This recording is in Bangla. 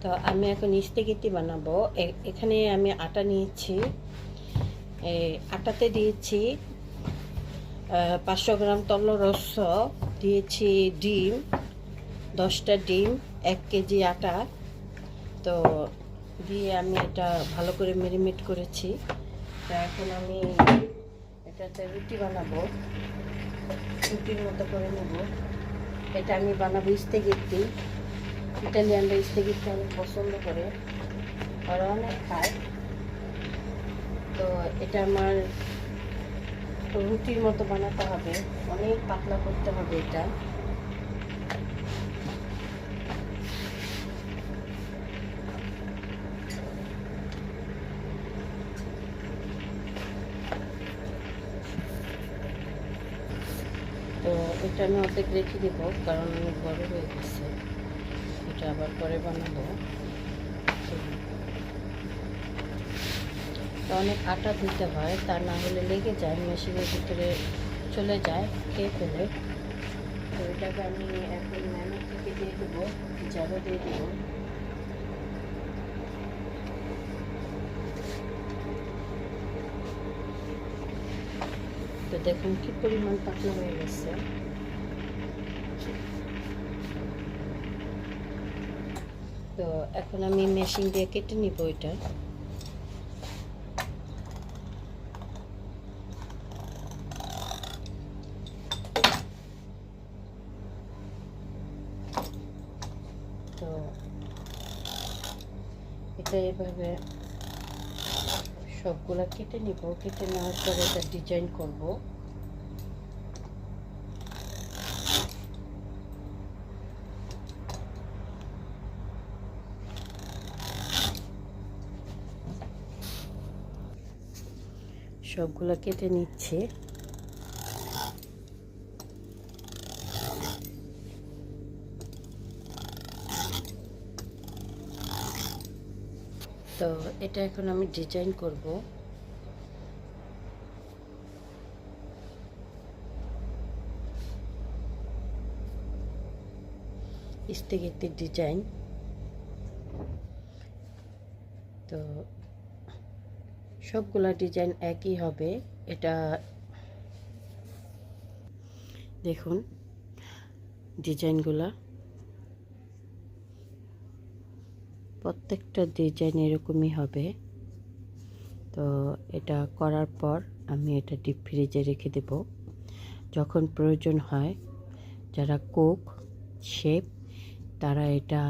তো আমি এখন স্পাগেটি বানাবো। এখানে আমি আটা নিয়েছি। আটাতে দিয়েছি 500 গ্রাম তলরস, দিয়েছি ডিম 10টা ডিম, 1 কেজি আটা। তো দিয়ে আমি এটা ভালো করে ম্যারিনেট করেছি। তো এখন আমি এটাতে রুটি বানাবো, রুটির মতো করে নেব। এটা আমি বানাবো স্পাগেটি। ইটালিয়ানরা স্পাগেটি অনেক পছন্দ করে, ওরা অনেক খায়। তো এটা আমার রুটির মতো বানাতে হবে, অনেক পাতলা করতে হবে এটা। তো এটা আমি অর্ধেক রেখে দেবো, কারণ অনেক বড় হয়ে গেছে, এটা আবার পরে বানাবো। তো অনেক আটা দিতে হয়, তা না হলে লেগে যায়, মেশিনের ভিতরে চলে যায়, খেয়ে ফেলে। তো এটাকে আমি এখন ম্যানুয়াল থেকে দিয়ে দেবো, জারও দিয়ে দেবো। তো দেখুন কি পরিমাণ পাতলা হয়ে গেছে। তো এখন আমি মেশিন দিয়ে কেটে নিব এটা। তো এটা এভাবে সবগুলা কেটে নিব, কেটে নেওয়ার পরে এটা ডিজাইন করব। সবগুলা কেটে নিচ্ছে। তো এটা এখন আমি ডিজাইন করব। স্পাগেটির ডিজাইন। তো সবগুলা ডিজাইন একই হবে। এটা দেখুন ডিজাইনগুলা, প্রত্যেকটা ডিজাইন এরকমই হবে। তো এটা করার পর আমি এটা ডিপ ফ্রিজে রেখে দেব। যখন প্রয়োজন হয়, যারা কুক, শেফ, তারা এটা